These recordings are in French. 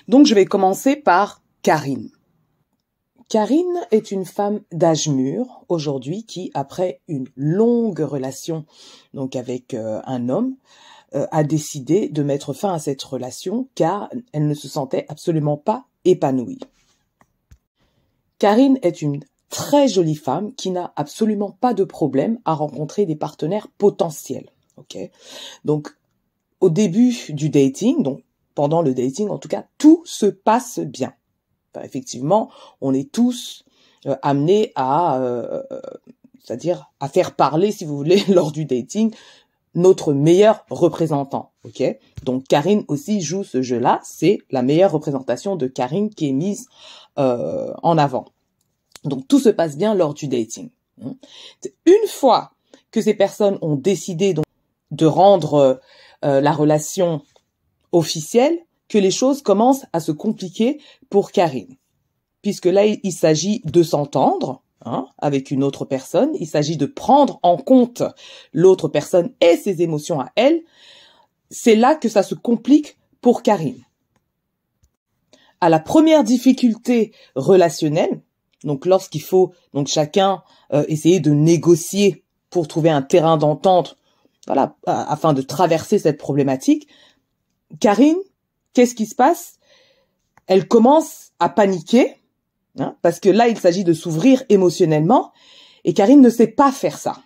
Donc, je vais commencer par Karine. Karine est une femme d'âge mûr aujourd'hui qui, après une longue relation donc avec un homme, a décidé de mettre fin à cette relation car elle ne se sentait absolument pas épanouie. Karine est une très jolie femme qui n'a absolument pas de problème à rencontrer des partenaires potentiels. Donc, au début du dating, donc pendant le dating en tout cas, tout se passe bien. Enfin, effectivement, on est tous amenés c'est-à-dire à faire parler, si vous voulez, lors du dating, notre meilleur représentant. Donc Karine aussi joue ce jeu-là. C'est la meilleure représentation de Karine qui est mise en avant. Donc tout se passe bien lors du dating. Une fois que ces personnes ont décidé donc de rendre la relation officielle, que les choses commencent à se compliquer pour Karine. Puisque là, il s'agit de s'entendre avec une autre personne, il s'agit de prendre en compte l'autre personne et ses émotions à elle. C'est là que ça se complique pour Karine. À la première difficulté relationnelle, donc lorsqu'il faut donc chacun essayer de négocier pour trouver un terrain d'entente, voilà, afin de traverser cette problématique, Karine, qu'est-ce qui se passe? Elle commence à paniquer, parce que là, il s'agit de s'ouvrir émotionnellement, et Karine ne sait pas faire ça.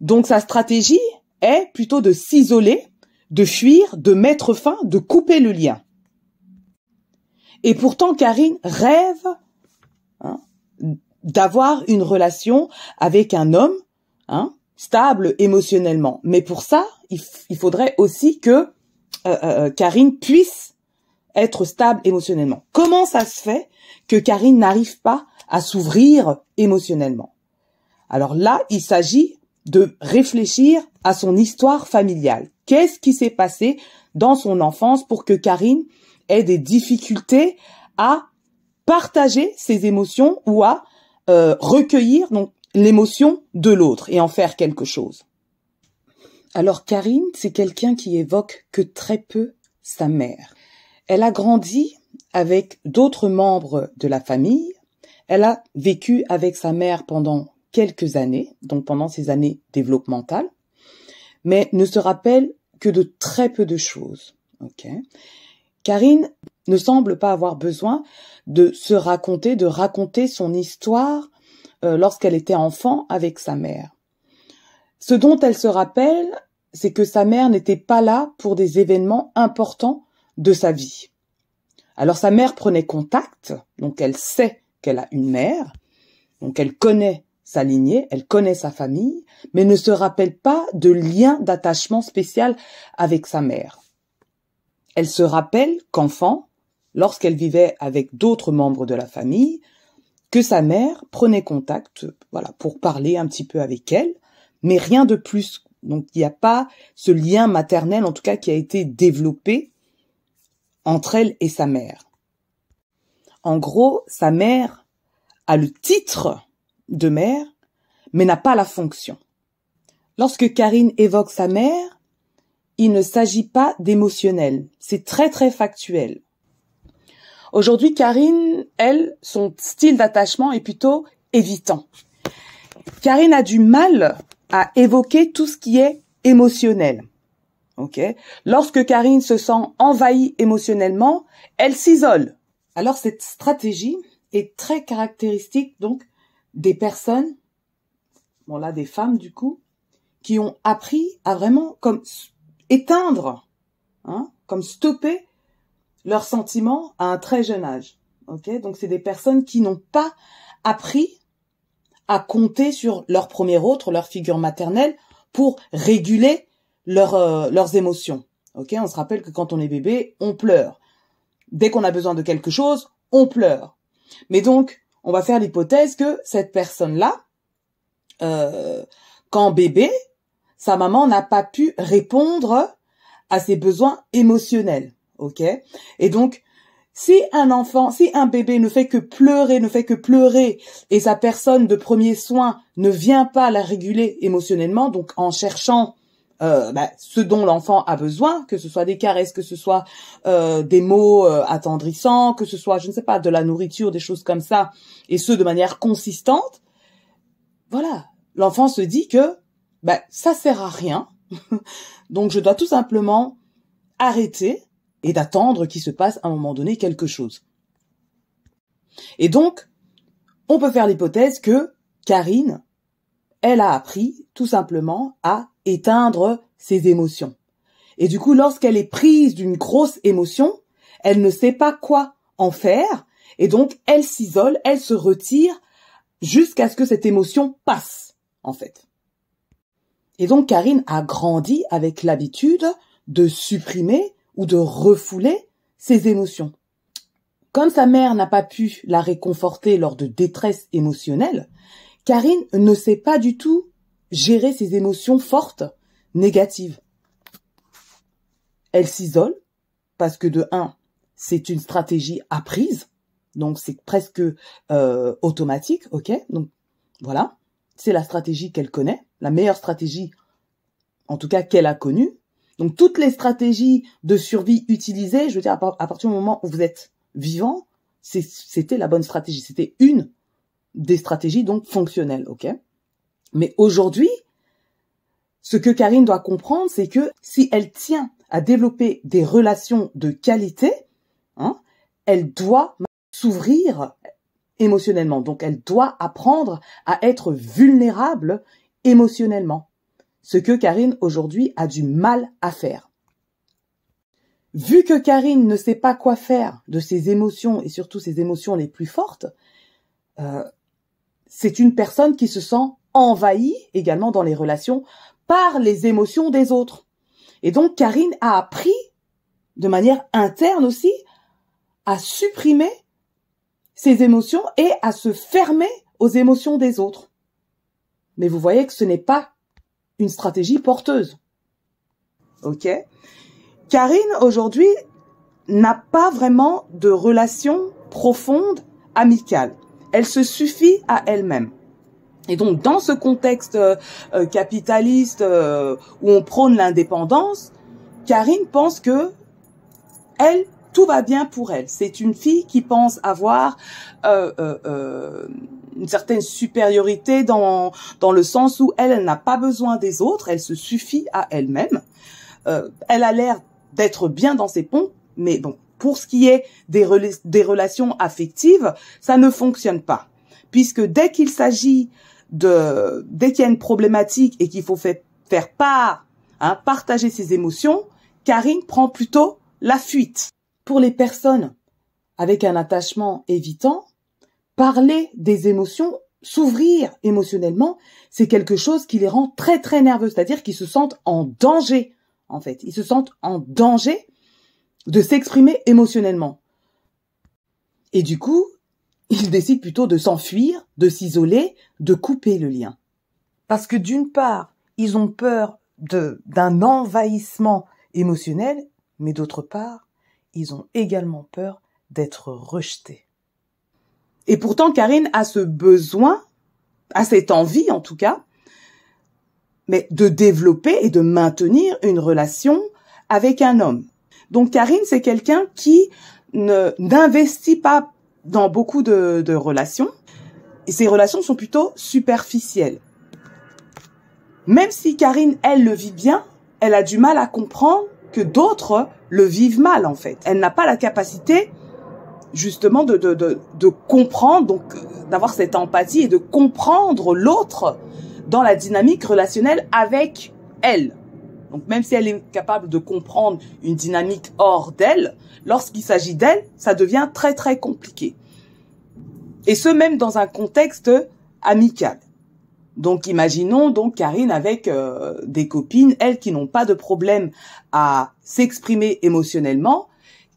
Donc, sa stratégie est plutôt de s'isoler, de fuir, de mettre fin, de couper le lien. Et pourtant, Karine rêve d'avoir une relation avec un homme stable émotionnellement. Mais pour ça, il faudrait aussi que Karine puisse être stable émotionnellement. Comment ça se fait que Karine n'arrive pas à s'ouvrir émotionnellement? Alors là, il s'agit de réfléchir à son histoire familiale. Qu'est-ce qui s'est passé dans son enfance pour que Karine ait des difficultés à partager ses émotions ou à recueillir donc l'émotion de l'autre et en faire quelque chose? Alors Karine, c'est quelqu'un qui évoque que très peu sa mère. Elle a grandi avec d'autres membres de la famille. Elle a vécu avec sa mère pendant quelques années, donc pendant ses années développementales, mais ne se rappelle que de très peu de choses. Karine ne semble pas avoir besoin de se raconter, de raconter son histoire lorsqu'elle était enfant avec sa mère. Ce dont elle se rappelle, c'est que sa mère n'était pas là pour des événements importants de sa vie. Alors sa mère prenait contact, donc elle sait qu'elle a une mère, donc elle connaît sa lignée, elle connaît sa famille, mais ne se rappelle pas de lien d'attachement spécial avec sa mère. Elle se rappelle qu'enfant, lorsqu'elle vivait avec d'autres membres de la famille, que sa mère prenait contact, voilà, pour parler un petit peu avec elle, mais rien de plus. Donc il n'y a pas ce lien maternel, en tout cas, qui a été développé entre elle et sa mère. En gros, sa mère a le titre de mère, mais n'a pas la fonction. Lorsque Karine évoque sa mère, il ne s'agit pas d'émotionnel. C'est très très factuel. Aujourd'hui, Karine, elle, son style d'attachement est plutôt évitant. Karine a du mal à évoquer tout ce qui est émotionnel. Lorsque Karine se sent envahie émotionnellement, elle s'isole. Alors cette stratégie est très caractéristique donc des personnes, des femmes du coup, qui ont appris à vraiment comme éteindre, comme stopper leurs sentiments à un très jeune âge. Donc c'est des personnes qui n'ont pas appris à compter sur leur premier autre, leur figure maternelle, pour réguler leurs émotions. On se rappelle que quand on est bébé, on pleure. Dès qu'on a besoin de quelque chose, on pleure. Mais donc, on va faire l'hypothèse que cette personne-là, quand bébé, sa maman n'a pas pu répondre à ses besoins émotionnels. Et donc, si un bébé ne fait que pleurer, et sa personne de premier soin ne vient pas la réguler émotionnellement, donc en cherchant ce dont l'enfant a besoin, que ce soit des caresses, que ce soit des mots attendrissants, que ce soit, je ne sais pas, de la nourriture, des choses comme ça, et ce de manière consistante, voilà, l'enfant se dit que ça sert à rien, donc je dois tout simplement arrêter et d'attendre qu'il se passe à un moment donné quelque chose. Et donc, on peut faire l'hypothèse que Karine, elle a appris tout simplement à éteindre ses émotions. Et du coup, lorsqu'elle est prise d'une grosse émotion, elle ne sait pas quoi en faire, et donc elle s'isole, elle se retire jusqu'à ce que cette émotion passe, en fait. Et donc Karine a grandi avec l'habitude de supprimer ou de refouler ses émotions. Comme sa mère n'a pas pu la réconforter lors de détresse émotionnelle, Karine ne sait pas du tout gérer ses émotions fortes, négatives. Elle s'isole parce que de un, c'est une stratégie apprise, donc c'est presque automatique, ok? Donc voilà, c'est la stratégie qu'elle connaît, la meilleure stratégie, en tout cas qu'elle a connue. Donc toutes les stratégies de survie utilisées, je veux dire, à partir du moment où vous êtes vivant, c'était la bonne stratégie, c'était une des stratégies donc fonctionnelles, ok? Mais aujourd'hui, ce que Karine doit comprendre, c'est que si elle tient à développer des relations de qualité, elle doit s'ouvrir émotionnellement. Donc, elle doit apprendre à être vulnérable émotionnellement. Ce que Karine, aujourd'hui, a du mal à faire. Vu que Karine ne sait pas quoi faire de ses émotions, et surtout ses émotions les plus fortes, c'est une personne qui se sent envahie également dans les relations par les émotions des autres. Et donc, Karine a appris, de manière interne aussi, à supprimer ses émotions et à se fermer aux émotions des autres. Mais vous voyez que ce n'est pas une stratégie porteuse. Ok? Karine, aujourd'hui, n'a pas vraiment de relation profonde, amicale. Elle se suffit à elle-même. Et donc, dans ce contexte capitaliste où on prône l'indépendance, Karine pense que elle, tout va bien pour elle. C'est une fille qui pense avoir une certaine supériorité dans le sens où elle n'a pas besoin des autres, elle se suffit à elle-même. Elle a l'air d'être bien dans ses pompes, mais bon, pour ce qui est des relations affectives, ça ne fonctionne pas. Puisque dès qu'il s'agit dès qu'il y a une problématique et qu'il faut faire part, partager ses émotions, Karine prend plutôt la fuite. Pour les personnes avec un attachement évitant, parler des émotions, s'ouvrir émotionnellement, c'est quelque chose qui les rend très très nerveux, c'est-à-dire qu'ils se sentent en danger, en fait. Ils se sentent en danger de s'exprimer émotionnellement. Et du coup, ils décident plutôt de s'enfuir, de s'isoler, de couper le lien. Parce que d'une part, ils ont peur d'un envahissement émotionnel, mais d'autre part, ils ont également peur d'être rejetés. Et pourtant, Karine a ce besoin, a cette envie en tout cas, mais de développer et de maintenir une relation avec un homme. Donc Karine, c'est quelqu'un qui n'investit pas dans beaucoup de relations, et ces relations sont plutôt superficielles. Même si Karine, elle, le vit bien, elle a du mal à comprendre que d'autres le vivent mal, en fait. Elle n'a pas la capacité, justement, de comprendre, donc d'avoir cette empathie et de comprendre l'autre dans la dynamique relationnelle avec elle. Donc même si elle est capable de comprendre une dynamique hors d'elle, lorsqu'il s'agit d'elle, ça devient très très compliqué. Et ce même dans un contexte amical. Donc imaginons donc Karine avec des copines, elles qui n'ont pas de problème à s'exprimer émotionnellement.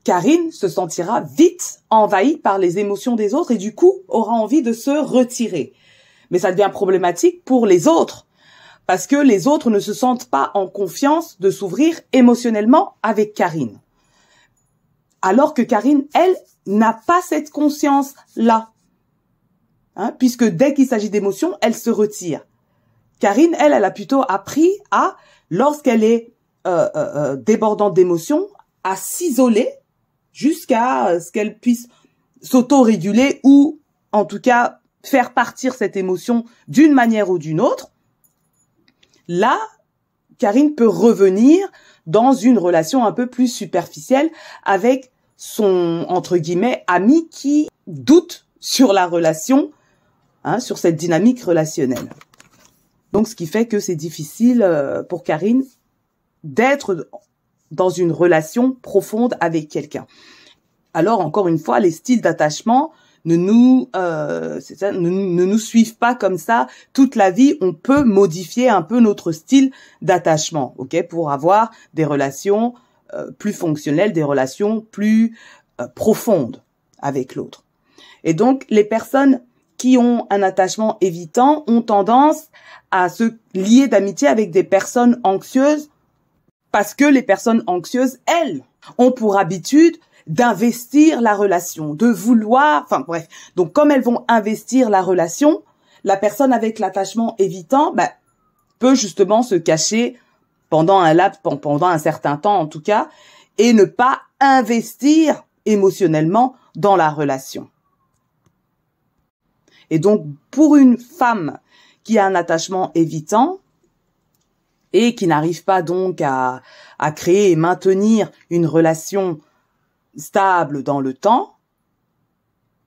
Karine se sentira vite envahie par les émotions des autres et du coup aura envie de se retirer. Mais ça devient problématique pour les autres. Parce que les autres ne se sentent pas en confiance de s'ouvrir émotionnellement avec Karine. Alors que Karine, elle, n'a pas cette conscience-là. Puisque dès qu'il s'agit d'émotions, elle se retire. Karine, elle a plutôt appris à lorsqu'elle est débordante d'émotions, à s'isoler jusqu'à ce qu'elle puisse s'auto-réguler ou en tout cas faire partir cette émotion d'une manière ou d'une autre. Là, Karine peut revenir dans une relation un peu plus superficielle avec son, entre guillemets, ami qui doute sur la relation, sur cette dynamique relationnelle. Donc, ce qui fait que c'est difficile pour Karine d'être dans une relation profonde avec quelqu'un. Alors, encore une fois, les styles d'attachement ne nous suivent pas comme ça toute la vie. On peut modifier un peu notre style d'attachement, ok, pour avoir des relations plus fonctionnelles, des relations plus profondes avec l'autre. Et donc, les personnes qui ont un attachement évitant ont tendance à se lier d'amitié avec des personnes anxieuses parce que les personnes anxieuses, elles, ont pour habitude d'investir la relation, de vouloir, enfin bref. Donc, comme elles vont investir la relation, la personne avec l'attachement évitant peut justement se cacher pendant un certain temps en tout cas, et ne pas investir émotionnellement dans la relation. Et donc, pour une femme qui a un attachement évitant et qui n'arrive pas donc à créer et maintenir une relation stable dans le temps,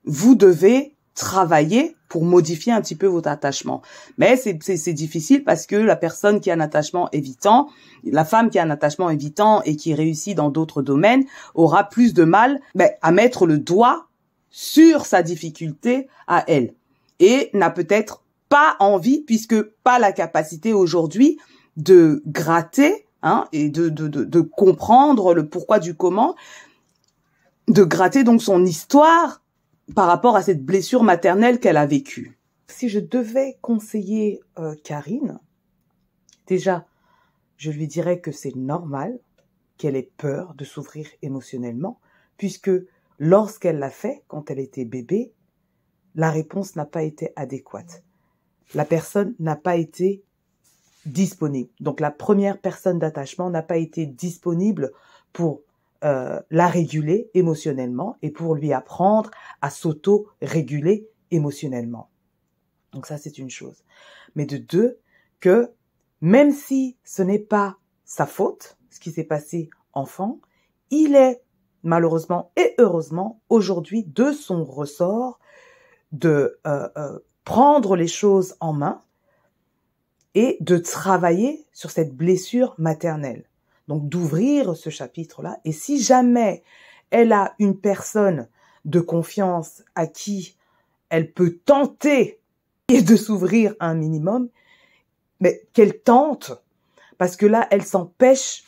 vous devez travailler pour modifier un petit peu votre attachement. Mais c'est difficile parce que la personne qui a un attachement évitant, la femme qui a un attachement évitant et qui réussit dans d'autres domaines, aura plus de mal à mettre le doigt sur sa difficulté à elle. Et n'a peut-être pas envie, puisque pas la capacité aujourd'hui de gratter et de comprendre le pourquoi du comment, de gratter donc son histoire par rapport à cette blessure maternelle qu'elle a vécue. Si je devais conseiller Karine, déjà, je lui dirais que c'est normal qu'elle ait peur de s'ouvrir émotionnellement, puisque lorsqu'elle l'a fait, quand elle était bébé, la réponse n'a pas été adéquate. La personne n'a pas été disponible. Donc la première personne d'attachement n'a pas été disponible pour la réguler émotionnellement et pour lui apprendre à s'auto-réguler émotionnellement. Donc ça, c'est une chose. Mais de deux, que même si ce n'est pas sa faute, ce qui s'est passé enfant, il est malheureusement et heureusement aujourd'hui de son ressort de prendre les choses en main et de travailler sur cette blessure maternelle. Donc d'ouvrir ce chapitre-là. Et si jamais elle a une personne de confiance à qui elle peut tenter de s'ouvrir un minimum, mais qu'elle tente, parce que là, elle s'empêche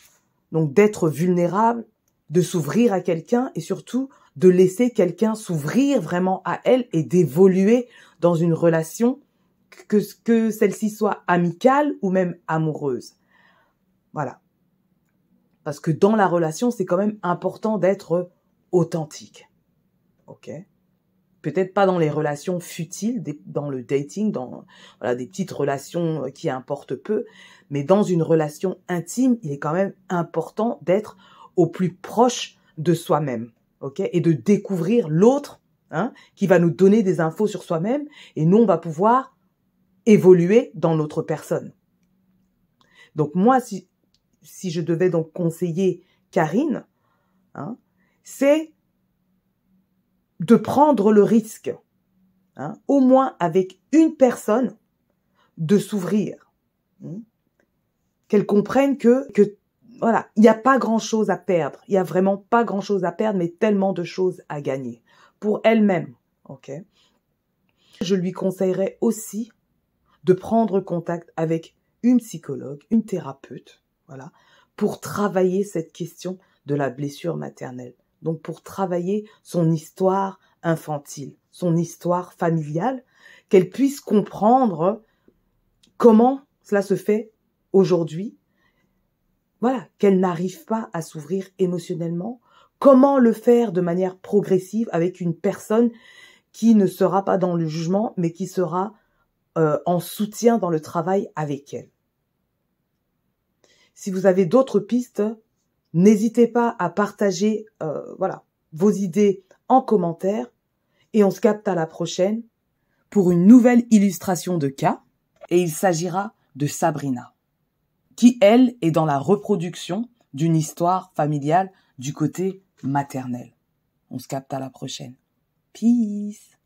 donc d'être vulnérable, de s'ouvrir à quelqu'un et surtout de laisser quelqu'un s'ouvrir vraiment à elle et d'évoluer dans une relation, que celle-ci soit amicale ou même amoureuse. Voilà. Parce que dans la relation, c'est quand même important d'être authentique. Ok ? Peut-être pas dans les relations futiles, dans le dating, dans des petites relations qui importent peu, mais dans une relation intime, il est quand même important d'être au plus proche de soi-même, ok ? Et de découvrir l'autre, qui va nous donner des infos sur soi-même, et nous, on va pouvoir évoluer dans notre personne. Donc moi, si je devais donc conseiller Karine, c'est de prendre le risque, au moins avec une personne, de s'ouvrir. Qu'elle comprenne que voilà, il n'y a pas grand-chose à perdre. Il n'y a vraiment pas grand-chose à perdre, mais tellement de choses à gagner pour elle-même. Ok. Je lui conseillerais aussi de prendre contact avec une psychologue, une thérapeute, voilà, pour travailler cette question de la blessure maternelle. Donc, pour travailler son histoire infantile, son histoire familiale, qu'elle puisse comprendre comment cela se fait aujourd'hui. Voilà, qu'elle n'arrive pas à s'ouvrir émotionnellement. Comment le faire de manière progressive avec une personne qui ne sera pas dans le jugement, mais qui sera en soutien dans le travail avec elle. Si vous avez d'autres pistes, n'hésitez pas à partager vos idées en commentaire et on se capte à la prochaine pour une nouvelle illustration de cas et il s'agira de Sabrina qui, elle, est dans la reproduction d'une histoire familiale du côté maternel. On se capte à la prochaine. Peace.